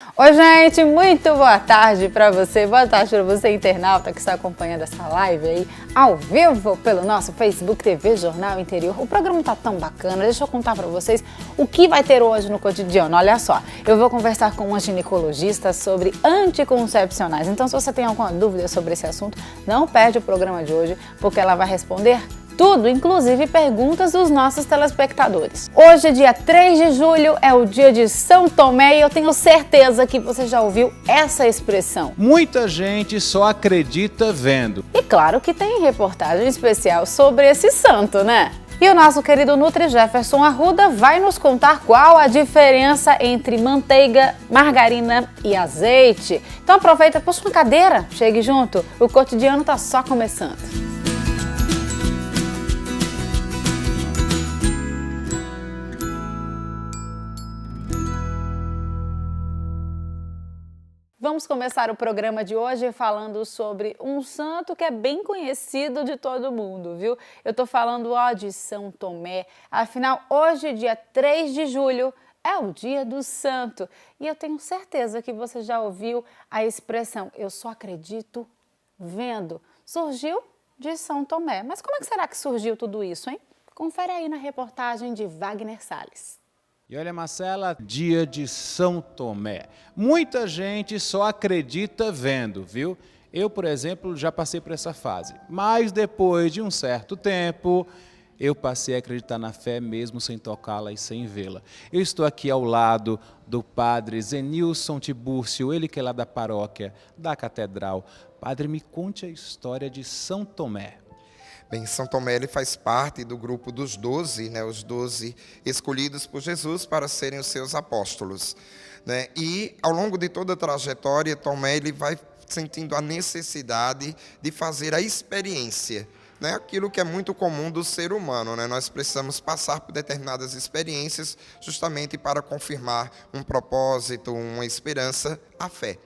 Oi, gente, muito boa tarde para você, internauta que está acompanhando essa live aí ao vivo pelo nosso Facebook TV Jornal Interior. O programa tá tão bacana, deixa eu contar para vocês o que vai ter hoje no cotidiano. Olha só, eu vou conversar com uma ginecologista sobre anticoncepcionais, então se você tem alguma dúvida sobre esse assunto, não perde o programa de hoje, porque ela vai responder tudo, inclusive perguntas dos nossos telespectadores. Hoje, dia 3 de julho, é o dia de São Tomé e eu tenho certeza que você já ouviu essa expressão. Muita gente só acredita vendo. E claro que tem reportagem especial sobre esse santo, né? E o nosso querido Nutri Jefferson Arruda vai nos contar qual a diferença entre manteiga, margarina e azeite. Então aproveita, puxa uma cadeira, chegue junto, o cotidiano tá só começando. Vamos começar o programa de hoje falando sobre um santo que é bem conhecido de todo mundo, viu? Eu tô falando de São Tomé. Afinal, hoje, dia 3 de julho, é o dia do santo. E eu tenho certeza que você já ouviu a expressão "eu só acredito vendo". Surgiu de São Tomé. Mas como é que será que surgiu tudo isso, hein? Confere aí na reportagem de Wagner Salles. E olha, Marcela, dia de São Tomé. Muita gente só acredita vendo, viu? Eu, por exemplo, já passei por essa fase. Mas depois de um certo tempo, eu passei a acreditar na fé mesmo sem tocá-la e sem vê-la. Eu estou aqui ao lado do padre Zenilson Tibúrcio, ele que é lá da paróquia, da catedral. Padre, me conte a história de São Tomé. Bem, São Tomé ele faz parte do grupo dos 12, né, os 12 escolhidos por Jesus para serem os seus apóstolos. Né? E ao longo de toda a trajetória, Tomé ele vai sentindo a necessidade de fazer a experiência. Né? Aquilo que é muito comum do ser humano. Né? Nós precisamos passar por determinadas experiências justamente para confirmar um propósito, uma esperança, a fé.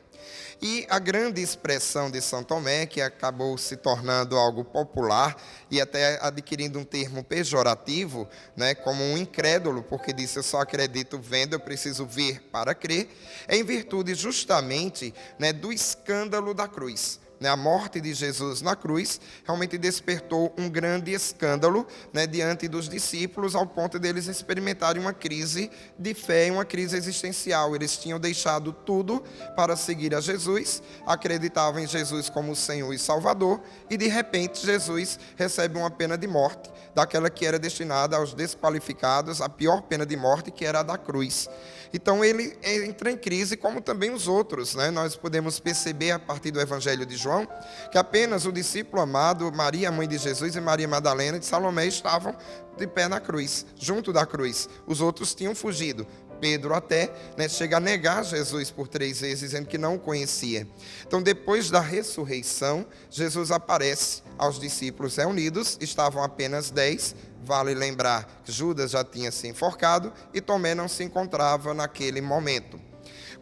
E a grande expressão de São Tomé, que acabou se tornando algo popular e até adquirindo um termo pejorativo, né, como um incrédulo, porque disse eu só acredito vendo, eu preciso ver para crer, é em virtude justamente, né, do escândalo da cruz. A morte de Jesus na cruz realmente despertou um grande escândalo, né, diante dos discípulos, ao ponto deles experimentarem uma crise de fé, uma crise existencial. Eles tinham deixado tudo para seguir a Jesus, acreditavam em Jesus como Senhor e Salvador, e de repente Jesus recebe uma pena de morte, daquela que era destinada aos desqualificados, a pior pena de morte, que era a da cruz. Então ele entra em crise, como também os outros. Né? Nós podemos perceber a partir do Evangelho de João, que apenas o discípulo amado, Maria, mãe de Jesus, e Maria Madalena e Salomé estavam de pé na cruz, junto da cruz. Os outros tinham fugido. Pedro até, né, chega a negar Jesus por 3 vezes, dizendo que não o conhecia. Então, depois da ressurreição, Jesus aparece aos discípulos reunidos, estavam apenas 10, vale lembrar que Judas já tinha se enforcado e Tomé não se encontrava naquele momento.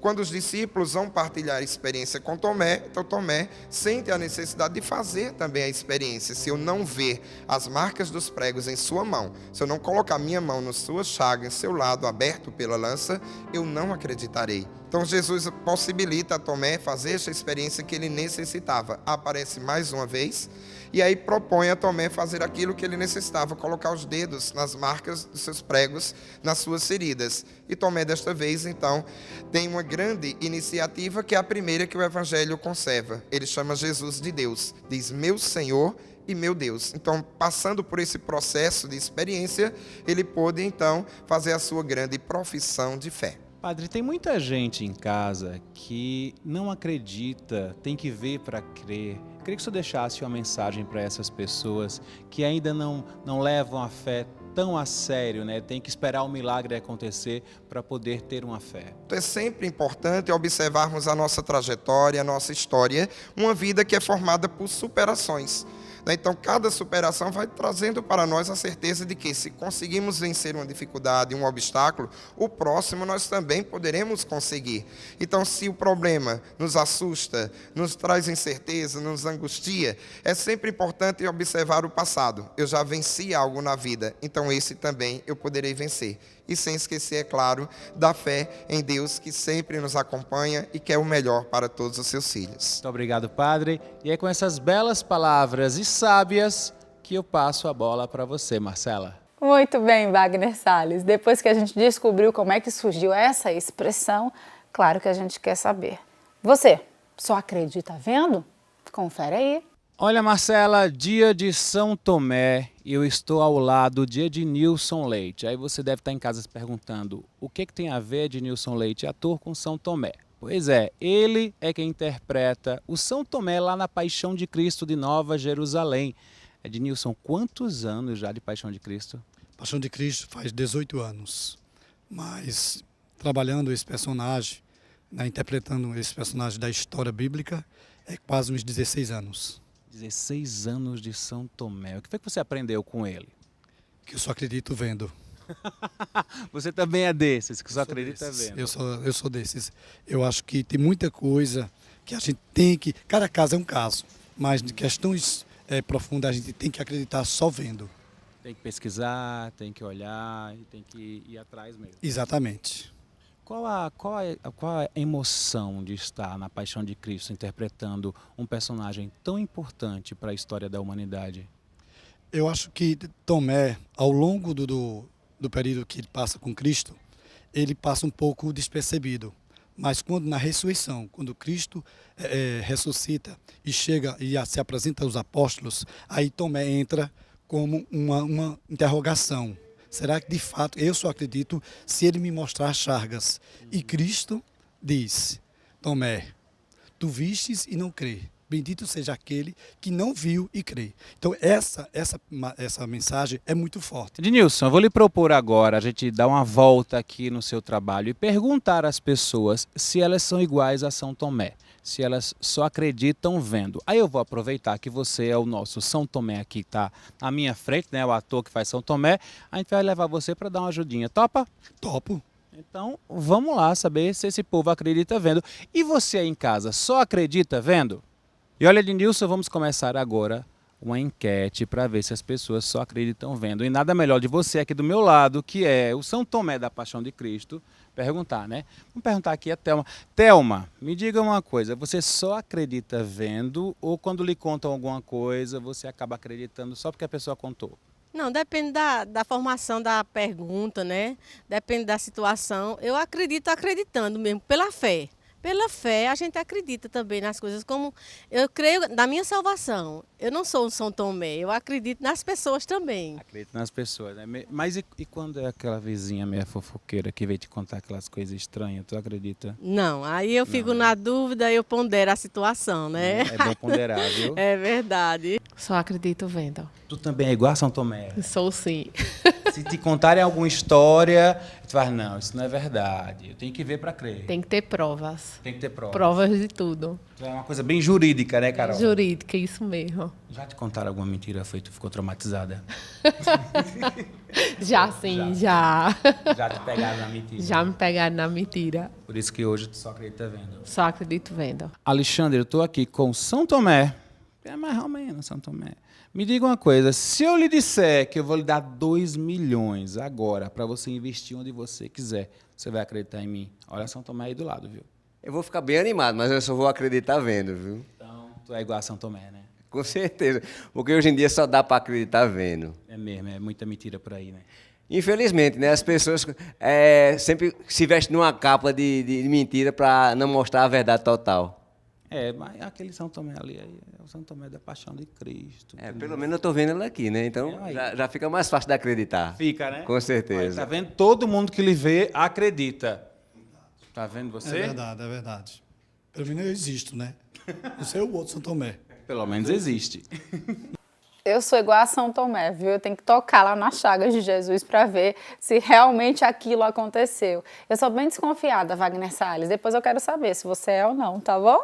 Quando os discípulos vão partilhar a experiência com Tomé, então Tomé sente a necessidade de fazer também a experiência. Se eu não ver as marcas dos pregos em sua mão, se eu não colocar minha mão na sua chaga, em seu lado aberto pela lança, eu não acreditarei. Então Jesus possibilita a Tomé fazer essa experiência que ele necessitava. Aparece mais uma vez e aí propõe a Tomé fazer aquilo que ele necessitava, colocar os dedos nas marcas dos seus pregos, nas suas feridas. E Tomé desta vez então tem uma grande iniciativa, que é a primeira que o Evangelho conserva. Ele chama Jesus de Deus, diz meu Senhor e meu Deus. Então, passando por esse processo de experiência, ele pôde então fazer a sua grande profissão de fé. Padre, tem muita gente em casa que não acredita, tem que ver para crer. Eu queria que o senhor deixasse uma mensagem para essas pessoas que ainda não levam a fé tão a sério, né? Tem que esperar o milagre acontecer para poder ter uma fé. É sempre importante observarmos a nossa trajetória, a nossa história, uma vida que é formada por superações. Então, cada superação vai trazendo para nós a certeza de que, se conseguimos vencer uma dificuldade, um obstáculo, o próximo nós também poderemos conseguir. Então, se o problema nos assusta, nos traz incerteza, nos angustia, é sempre importante observar o passado. Eu já venci algo na vida, então esse também eu poderei vencer. e sem esquecer, é claro, da fé em Deus que sempre nos acompanha e quer o melhor para todos os seus filhos. Muito obrigado, Padre. E é com essas belas palavras e sábias que eu passo a bola para você, Marcela. Muito bem, Wagner Salles. Depois que a gente descobriu como é que surgiu essa expressão, claro que a gente quer saber. Você só acredita vendo? Confere aí. Olha, Marcela, dia de São Tomé e eu estou ao lado de Ednilson Leite. Aí você deve estar em casa se perguntando o que tem a ver Ednilson Leite, ator, com São Tomé. Pois é, ele é quem interpreta o São Tomé lá na Paixão de Cristo de Nova Jerusalém. Ednilson, quantos anos já de Paixão de Cristo? Paixão de Cristo faz 18 anos, mas trabalhando esse personagem, interpretando esse personagem da história bíblica, é quase uns 16 anos. 16 anos de São Tomé. O que foi que você aprendeu com ele? Que eu só acredito vendo. Você também é desses que só acredita vendo. Eu sou desses. Eu acho que tem muita coisa que a gente tem que... Cada caso é um caso, mas de questões profundas a gente tem que acreditar só vendo. Tem que pesquisar, tem que olhar e tem que ir atrás mesmo. Exatamente. Qual a emoção de estar na Paixão de Cristo interpretando um personagem tão importante para a história da humanidade? Eu acho que Tomé, ao longo do período que ele passa com Cristo, ele passa um pouco despercebido. Mas quando na ressurreição, quando Cristo ressuscita e chega e se apresenta aos apóstolos, aí Tomé entra como uma interrogação. Será que de fato eu só acredito se ele me mostrar as chagas? E Cristo diz, Tomé, tu vistes e não crê. Bendito seja aquele que não viu e crê. Então essa mensagem é muito forte. Ednilson, eu vou lhe propor agora a gente dar uma volta aqui no seu trabalho e perguntar às pessoas se elas são iguais a São Tomé, se elas só acreditam vendo. Aí eu vou aproveitar que você é o nosso São Tomé aqui, tá à minha frente, né, o ator que faz São Tomé, a gente vai levar você para dar uma ajudinha. Topa? Topo. Então vamos lá saber se esse povo acredita vendo. E você aí em casa, só acredita vendo? E olha, Ednilson, vamos começar agora uma enquete para ver se as pessoas só acreditam vendo. E nada melhor de você aqui do meu lado, que é o São Tomé da Paixão de Cristo, perguntar, né? Vamos perguntar aqui a Thelma. Thelma, me diga uma coisa, você só acredita vendo ou quando lhe contam alguma coisa, você acaba acreditando só porque a pessoa contou? Não, depende da formação da pergunta, né? Depende da situação. Eu acredito acreditando mesmo, pela fé. Pela fé, a gente acredita também nas coisas, como eu creio na minha salvação. Eu não sou um São Tomé, eu acredito nas pessoas também. Acredito nas pessoas, né? Mas e quando é aquela vizinha meio fofoqueira que veio te contar aquelas coisas estranhas, tu acredita? Não, aí eu fico na dúvida, eu pondero a situação, né? É bom ponderar, viu? É verdade. Só acredito vendo. Tu também é igual a São Tomé? Sou sim. Se te contarem alguma história, tu fala, não, isso não é verdade. Eu tenho que ver para crer. Tem que ter provas. Tem que ter prova. Provas de tudo. É uma coisa bem jurídica, né, Carol? Jurídica, isso mesmo. Já te contaram alguma mentira, foi tu ficou traumatizada? Já sim, já. Já te pegaram na mentira? Já me pegaram na mentira. Por isso que hoje tu só acredita vendo. Só acredito vendo. Alexandre, eu estou aqui com São Tomé. É mais ou menos São Tomé. Me diga uma coisa, se eu lhe disser que eu vou lhe dar 2 milhões agora para você investir onde você quiser, você vai acreditar em mim? Olha São Tomé aí do lado, viu? Eu vou ficar bem animado, mas eu só vou acreditar vendo, viu? Então, tu é igual a São Tomé, né? Com certeza. Porque hoje em dia só dá para acreditar vendo. É mesmo, é muita mentira por aí, né? Infelizmente, né? As pessoas sempre se vestem numa capa de mentira para não mostrar a verdade total. É, mas aquele São Tomé ali é o São Tomé da Paixão de Cristo. Pelo menos eu estou vendo ela aqui, né? Então já fica mais fácil de acreditar. Fica, né? Com certeza. Tá vendo? Todo mundo que lhe vê acredita. Tá vendo você? É verdade. Pelo menos eu existo, né? Não sei o outro São Tomé. Pelo menos existe. Eu sou igual a São Tomé, viu? Eu tenho que tocar lá nas chagas de Jesus para ver se realmente aquilo aconteceu. Eu sou bem desconfiada, Wagner Salles. Depois eu quero saber se você é ou não, tá bom?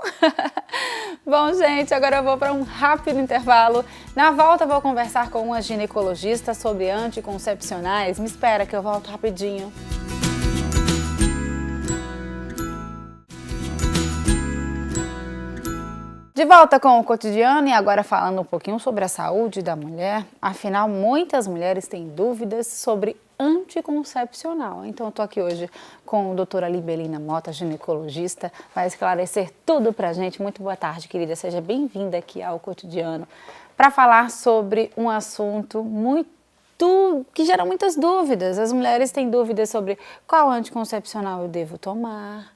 Bom, gente, agora eu vou para um rápido intervalo. Na volta eu vou conversar com uma ginecologista sobre anticoncepcionais. Me espera que eu volto rapidinho. De volta com o cotidiano e agora falando um pouquinho sobre a saúde da mulher. Afinal, muitas mulheres têm dúvidas sobre anticoncepcional. Então, eu estou aqui hoje com a doutora Libelina Mota, ginecologista, vai esclarecer tudo pra gente. Muito boa tarde, querida. Seja bem-vinda aqui ao Cotidiano para falar sobre um assunto que gera muitas dúvidas. As mulheres têm dúvidas sobre qual anticoncepcional eu devo tomar.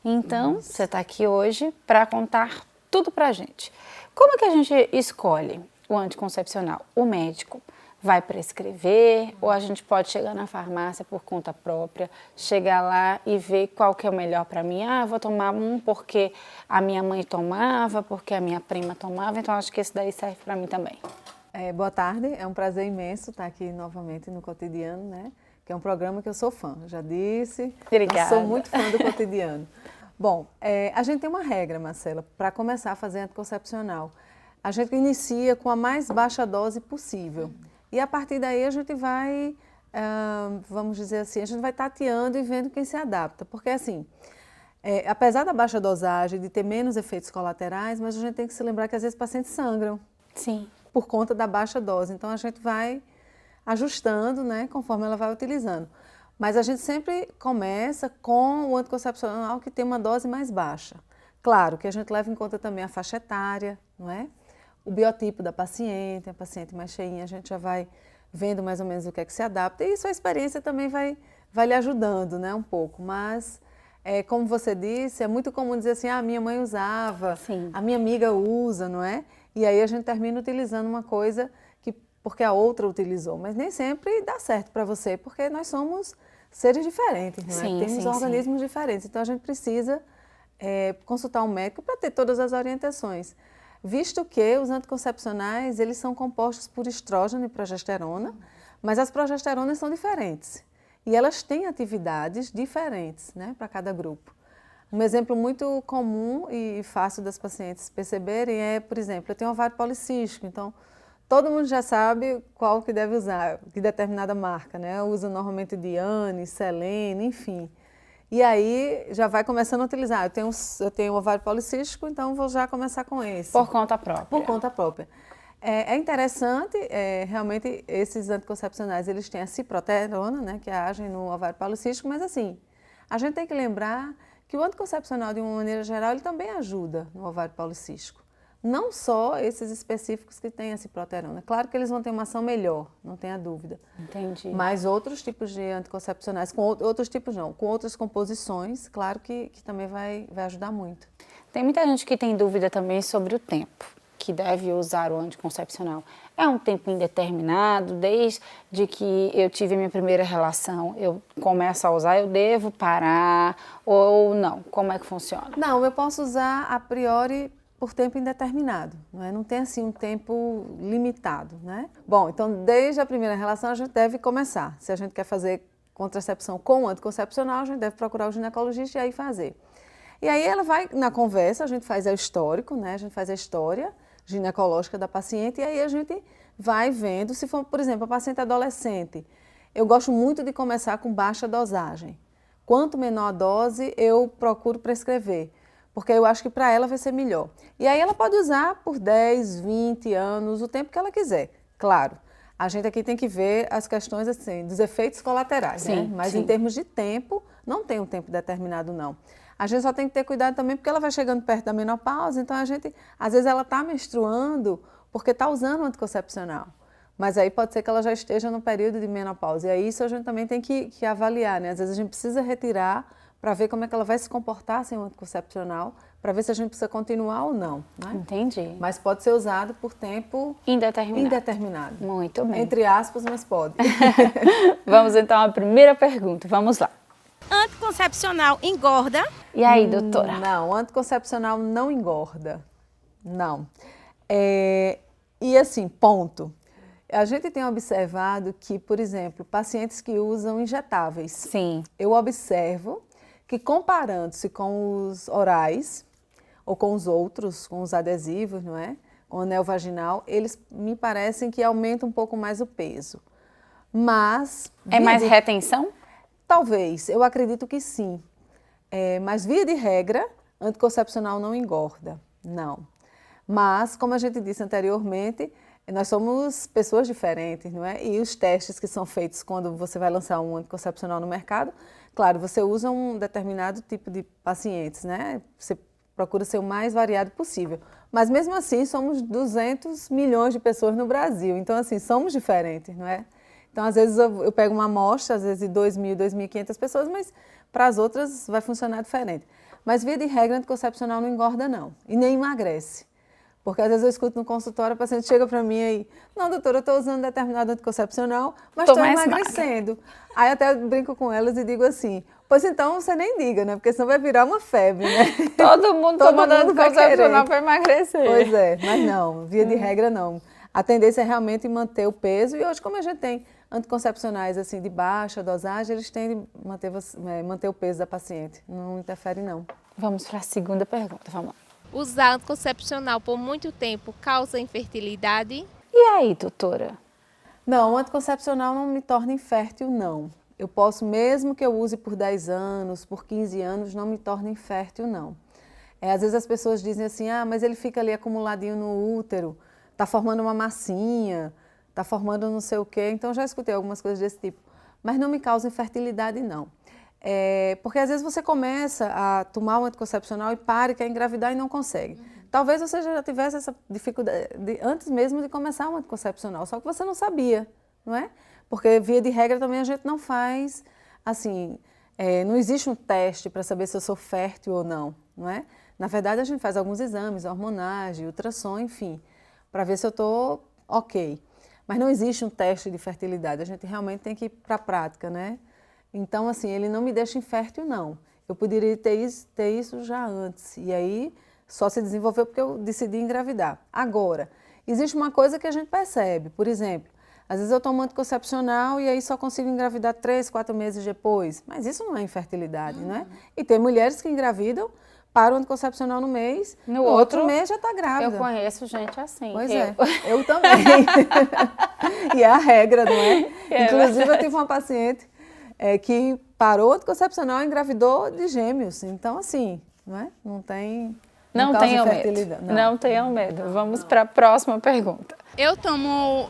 Então, você está aqui hoje para contar tudo pra gente. Como que a gente escolhe o anticoncepcional? O médico vai prescrever ou a gente pode chegar na farmácia por conta própria, chegar lá e ver qual que é o melhor para mim? Ah, eu vou tomar um porque a minha mãe tomava, porque a minha prima tomava, então acho que esse daí serve para mim também. Boa tarde, é um prazer imenso estar aqui novamente no Cotidiano, né? Que é um programa que eu sou fã, já disse. Obrigada. Sou muito fã do Cotidiano. Bom, a gente tem uma regra, Marcela, para começar a fazer anticoncepcional. A gente inicia com a mais baixa dose possível. E a partir daí a gente vai, vamos dizer assim, a gente vai tateando e vendo quem se adapta. Porque assim, apesar da baixa dosagem, de ter menos efeitos colaterais, mas a gente tem que se lembrar que às vezes pacientes sangram. Sim. Por conta da baixa dose. Então a gente vai ajustando, né, conforme ela vai utilizando. Mas a gente sempre começa com o anticoncepcional que tem uma dose mais baixa. Claro que a gente leva em conta também a faixa etária, não é? O biotipo da paciente, a paciente mais cheinha, a gente já vai vendo mais ou menos o que é que se adapta. E isso a experiência também vai lhe ajudando, né, um pouco. Mas, como você disse, é muito comum dizer assim, a minha mãe usava, Sim. a minha amiga usa, não é? E aí a gente termina utilizando uma coisa porque a outra utilizou. Mas nem sempre dá certo para você, porque nós somos seres diferentes, não é? Sim, Temos sim, organismos diferentes. Então a gente precisa consultar um médico para ter todas as orientações. Visto que os anticoncepcionais, eles são compostos por estrógeno e progesterona, mas as progesteronas são diferentes. E elas têm atividades diferentes, né, para cada grupo. Um exemplo muito comum e fácil das pacientes perceberem é, por exemplo, eu tenho ovário policístico, então todo mundo já sabe qual que deve usar, de determinada marca, né? Usa normalmente Diane, Selene, enfim. E aí já vai começando a utilizar. Eu tenho ovário policístico, então vou já começar com esse. Por conta própria. Por conta própria. É interessante, realmente, esses anticoncepcionais, eles têm a ciproterona, né, que agem no ovário policístico, mas assim, a gente tem que lembrar que o anticoncepcional, de uma maneira geral, ele também ajuda no ovário policístico. Não só esses específicos que têm a ciproterona. Claro que eles vão ter uma ação melhor, não tenha dúvida. Entendi. Mas outros tipos de anticoncepcionais, com outros tipos não, com outras composições, claro que também vai ajudar muito. Tem muita gente que tem dúvida também sobre o tempo que deve usar o anticoncepcional. É um tempo indeterminado, desde que eu tive minha primeira relação, eu começo a usar, eu devo parar ou não? Como é que funciona? Não, eu posso usar a priori por tempo indeterminado, não é? Não tem assim um tempo limitado, né? Bom, então desde a primeira relação a gente deve começar. Se a gente quer fazer contracepção com anticoncepcional, a gente deve procurar o ginecologista e aí fazer. E aí ela vai, na conversa, a gente faz o histórico, né? A gente faz a história ginecológica da paciente e aí a gente vai vendo, se for, por exemplo, a paciente adolescente, eu gosto muito de começar com baixa dosagem. Quanto menor a dose, eu procuro prescrever, porque eu acho que para ela vai ser melhor. E aí ela pode usar por 10, 20 anos, o tempo que ela quiser. Claro, a gente aqui tem que ver as questões assim, dos efeitos colaterais, sim, né? Mas sim. em termos de tempo, não tem um tempo determinado não. A gente só tem que ter cuidado também porque ela vai chegando perto da menopausa, então a gente, às vezes ela está menstruando porque está usando o anticoncepcional. Mas aí pode ser que ela já esteja no período de menopausa. E aí isso a gente também tem que avaliar, né? Às vezes a gente precisa retirar para ver como é que ela vai se comportar sem o anticoncepcional, para ver se a gente precisa continuar ou não, né? Entendi. Mas pode ser usado por tempo indeterminado. Muito bem. Entre aspas, mas pode. Vamos então à primeira pergunta. Vamos lá. Anticoncepcional engorda? E aí, doutora? Não, anticoncepcional não engorda. Não. E assim, ponto. A gente tem observado que, por exemplo, pacientes que usam injetáveis. Sim. Eu observo que comparando-se com os orais ou com os outros, com os adesivos, não é? Com o anel vaginal, eles me parecem que aumentam um pouco mais o peso. Mas... É mais retenção? Talvez, eu acredito que sim. Mas via de regra, anticoncepcional não engorda, não. Mas, como a gente disse anteriormente, nós somos pessoas diferentes, não é? E os testes que são feitos quando você vai lançar um anticoncepcional no mercado, claro, você usa um determinado tipo de pacientes, né? Você procura ser o mais variado possível. Mas mesmo assim, somos 200 milhões de pessoas no Brasil. Então, assim, somos diferentes, não é? Então, às vezes eu pego uma amostra, às vezes de 2.000, 2.500 pessoas, mas para as outras vai funcionar diferente. Mas, via de regra, anticoncepcional não engorda, não. E nem emagrece. Porque às vezes eu escuto no consultório, o paciente chega para mim aí, não, doutora, eu estou usando determinado anticoncepcional, mas estou emagrecendo. Aí até brinco com elas e digo assim, pois então você nem diga, né? Porque senão vai virar uma febre, né? Todo mundo tomando anticoncepcional para emagrecer. Pois é, mas não, via de regra não. A tendência é realmente manter o peso e hoje como a gente tem anticoncepcionais assim de baixa dosagem, eles tendem a manter o peso da paciente, não interfere não. Vamos para a segunda pergunta, vamos lá. Usar anticoncepcional por muito tempo causa infertilidade? E aí, doutora? Não, o anticoncepcional não me torna infértil, não. Eu posso, mesmo que eu use por 10 anos, por 15 anos, não me torna infértil, não. Às vezes as pessoas dizem assim, mas ele fica ali acumuladinho no útero, está formando uma massinha, está formando não sei o quê. Então, já escutei algumas coisas desse tipo. Mas não me causa infertilidade, não. Porque às vezes você começa a tomar um anticoncepcional e quer engravidar e não consegue. Talvez você já tivesse essa dificuldade antes mesmo de começar um anticoncepcional, só que você não sabia, não é? Porque via de regra também a gente não faz, assim, não existe um teste para saber se eu sou fértil ou não, não é? Na verdade a gente faz alguns exames hormonais, de ultrassom, enfim, para ver se eu estou ok. Mas não existe um teste de fertilidade, a gente realmente tem que ir para a prática, né? Então, assim, ele não me deixa infértil, não. Eu poderia ter isso já antes. E aí, só se desenvolveu porque eu decidi engravidar. Agora, existe uma coisa que a gente percebe. Por exemplo, às vezes eu tomo anticoncepcional e aí só consigo engravidar 3, 4 meses depois. Mas isso não é infertilidade, não é? E tem mulheres que engravidam, param o anticoncepcional no mês, no outro mês já está grávida. Eu conheço gente assim. Pois eu também. E é a regra, não é? Inclusive, eu tive uma paciente que parou o anticoncepcional e engravidou de gêmeos. Então, assim, não é? Não tenham medo. Não tenham medo. Vamos para a próxima pergunta. Eu tomo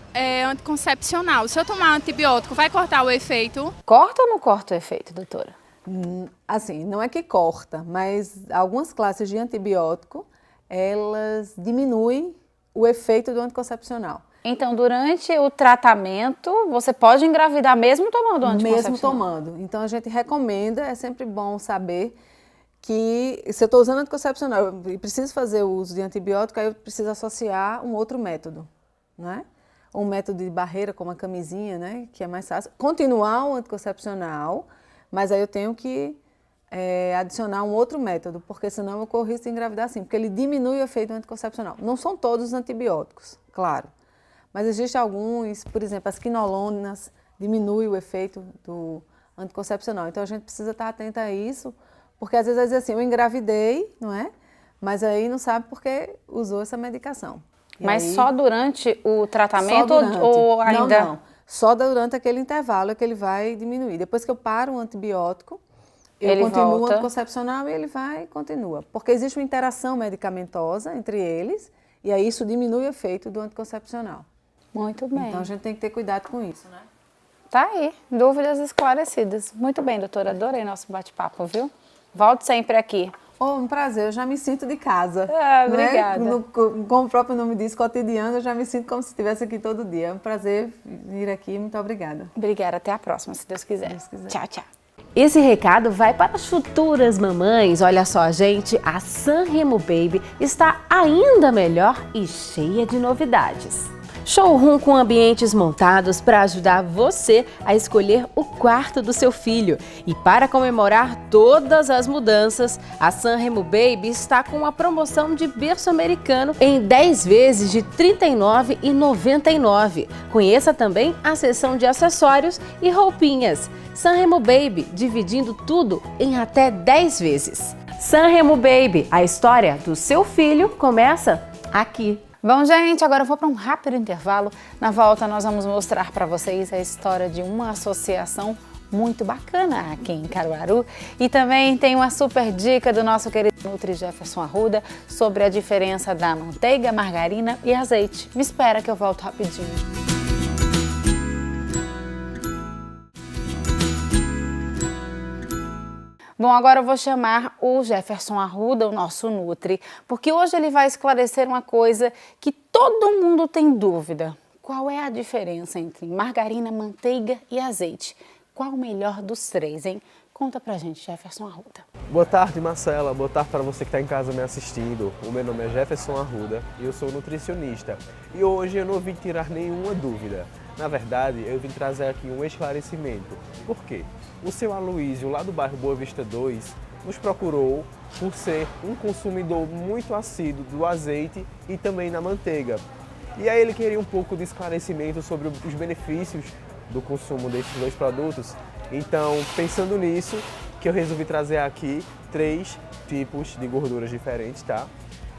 anticoncepcional. Se eu tomar antibiótico, vai cortar o efeito? Corta ou não corta o efeito, doutora? Assim, não é que corta, mas algumas classes de antibiótico, elas diminuem o efeito do anticoncepcional. Então, durante o tratamento, você pode engravidar mesmo tomando anticoncepcional? Mesmo tomando. Então, a gente recomenda, é sempre bom saber que se eu estou usando anticoncepcional e preciso fazer o uso de antibiótico, aí eu preciso associar um outro método, né? Um método de barreira, como a camisinha, né? Que é mais fácil. Continuar o anticoncepcional, mas aí eu tenho que adicionar um outro método, porque senão eu corro risco de engravidar sim, porque ele diminui o efeito anticoncepcional. Não são todos os antibióticos, claro. Mas existem alguns, por exemplo, as quinolonas diminuem o efeito do anticoncepcional. Então, a gente precisa estar atenta a isso, porque às vezes vai dizer assim, eu engravidei, não é? Mas aí não sabe porque usou essa medicação. Mas aí, só durante o tratamento ou ainda? Não. Só durante aquele intervalo é que ele vai diminuir. Depois que eu paro o antibiótico, eu continuo o anticoncepcional e ele continua. Porque existe uma interação medicamentosa entre eles, e aí isso diminui o efeito do anticoncepcional. Muito bem. Então, a gente tem que ter cuidado com isso, né? Tá aí, dúvidas esclarecidas. Muito bem, doutora, adorei nosso bate-papo, viu? Volte sempre aqui. Um prazer, eu já me sinto de casa. Obrigada. Né? Como o próprio nome diz, cotidiano, eu já me sinto como se estivesse aqui todo dia. É um prazer vir aqui, muito obrigada. Obrigada, até a próxima, se Deus quiser. Tchau, tchau. Esse recado vai para as futuras mamães. Olha só, gente, a Sanremo Baby está ainda melhor e cheia de novidades. Showroom com ambientes montados para ajudar você a escolher o quarto do seu filho. E para comemorar todas as mudanças, a Sanremo Baby está com uma promoção de berço americano em 10 vezes de R$ 39,99. Conheça também a seção de acessórios e roupinhas. Sanremo Baby, dividindo tudo em até 10 vezes. Sanremo Baby, a história do seu filho começa aqui. Bom, gente, agora eu vou para um rápido intervalo. Na volta, nós vamos mostrar para vocês a história de uma associação muito bacana aqui em Caruaru. E também tem uma super dica do nosso querido Nutri Jefferson Arruda sobre a diferença da manteiga, margarina e azeite. Me espera que eu volto rapidinho. Bom, agora eu vou chamar o Jefferson Arruda, o nosso Nutri, porque hoje ele vai esclarecer uma coisa que todo mundo tem dúvida. Qual é a diferença entre margarina, manteiga e azeite? Qual o melhor dos três, hein? Conta pra gente, Jefferson Arruda. Boa tarde, Marcela. Boa tarde para você que está em casa me assistindo. O meu nome é Jefferson Arruda e eu sou nutricionista. E hoje eu não vim tirar nenhuma dúvida. Na verdade, eu vim trazer aqui um esclarecimento. Por quê? O seu Aloísio, lá do bairro Boa Vista 2, nos procurou por ser um consumidor muito assíduo do azeite e também da manteiga. E aí ele queria um pouco de esclarecimento sobre os benefícios do consumo desses dois produtos. Então, pensando nisso, que eu resolvi trazer aqui 3 tipos de gorduras diferentes, tá?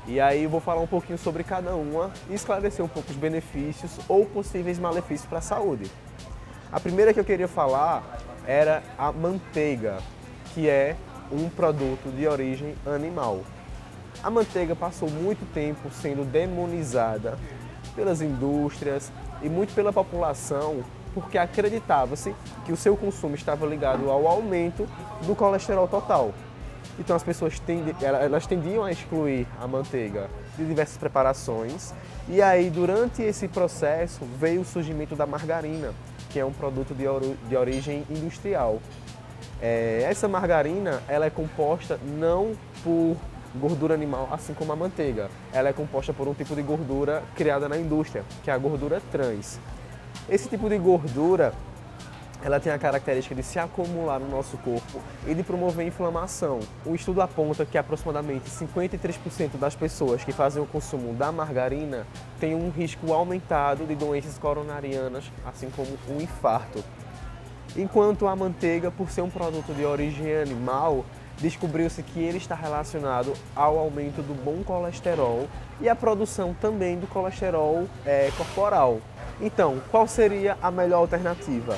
E aí eu vou falar um pouquinho sobre cada uma e esclarecer um pouco os benefícios ou possíveis malefícios para a saúde. A primeira que eu queria falar era a manteiga, que é um produto de origem animal. A manteiga passou muito tempo sendo demonizada pelas indústrias e muito pela população, porque acreditava-se que o seu consumo estava ligado ao aumento do colesterol total. Então as pessoas tendiam a excluir a manteiga de diversas preparações, e aí durante esse processo veio o surgimento da margarina, que é um produto de origem industrial. Essa margarina ela é composta não por gordura animal, assim como a manteiga. Ela é composta por um tipo de gordura criada na indústria, que é a gordura trans. Esse tipo de gordura, ela tem a característica de se acumular no nosso corpo e de promover inflamação. O estudo aponta que aproximadamente 53% das pessoas que fazem o consumo da margarina têm um risco aumentado de doenças coronarianas, assim como o infarto. Enquanto a manteiga, por ser um produto de origem animal, descobriu-se que ele está relacionado ao aumento do bom colesterol e à produção também do colesterol corporal. Então, qual seria a melhor alternativa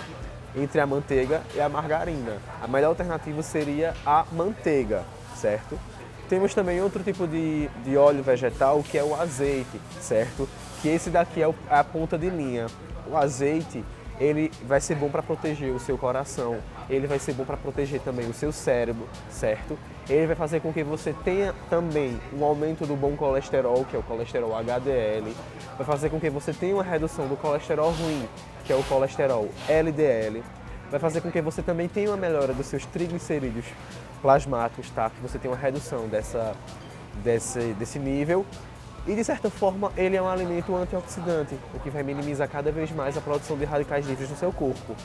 entre a manteiga e a margarina? A melhor alternativa seria a manteiga, certo? Temos também outro tipo de óleo vegetal, que é o azeite, certo? Que esse daqui é a ponta de linha. O azeite, ele vai ser bom para proteger o seu coração, ele vai ser bom para proteger também o seu cérebro, certo? Ele vai fazer com que você tenha também um aumento do bom colesterol, que é o colesterol HDL, vai fazer com que você tenha uma redução do colesterol ruim, que é o colesterol LDL, vai fazer com que você também tenha uma melhora dos seus triglicerídeos plasmáticos, tá? Que você tenha uma redução desse nível. E, de certa forma, ele é um alimento antioxidante, o que vai minimizar cada vez mais a produção de radicais livres no seu corpo.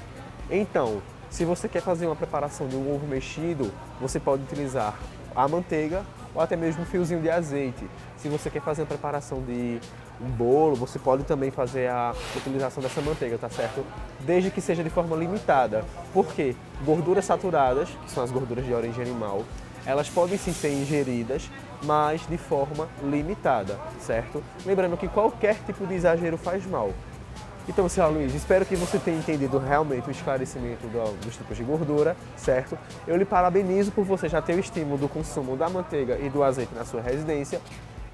Então, se você quer fazer uma preparação de um ovo mexido, você pode utilizar a manteiga ou até mesmo um fiozinho de azeite. Se você quer fazer a preparação de um bolo, você pode também fazer a utilização dessa manteiga, tá certo? Desde que seja de forma limitada. Por quê? Gorduras saturadas, que são as gorduras de origem animal, elas podem sim ser ingeridas, mas de forma limitada, certo? Lembrando que qualquer tipo de exagero faz mal. Então, Sr. Luiz, espero que você tenha entendido realmente o esclarecimento dos tipos de gordura, certo? Eu lhe parabenizo por você já ter o estímulo do consumo da manteiga e do azeite na sua residência.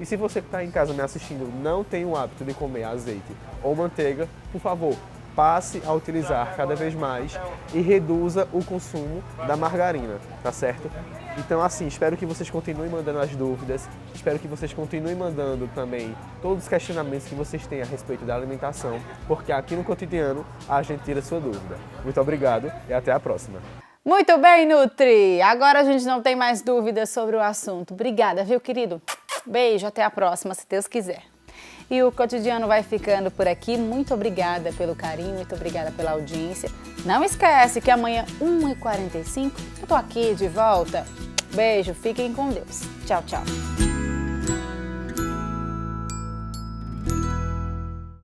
E se você que está em casa me assistindo não tem o hábito de comer azeite ou manteiga, por favor, passe a utilizar cada vez mais e reduza o consumo da margarina, tá certo? Então, assim, espero que vocês continuem mandando as dúvidas, espero que vocês continuem mandando também todos os questionamentos que vocês têm a respeito da alimentação, porque aqui no Cotidiano a gente tira a sua dúvida. Muito obrigado e até a próxima. Muito bem, Nutri! Agora a gente não tem mais dúvidas sobre o assunto. Obrigada, viu, querido? Beijo, até a próxima, se Deus quiser. E o Cotidiano vai ficando por aqui. Muito obrigada pelo carinho, muito obrigada pela audiência. Não esquece que amanhã, 1h45, eu tô aqui de volta. Beijo, fiquem com Deus. Tchau, tchau.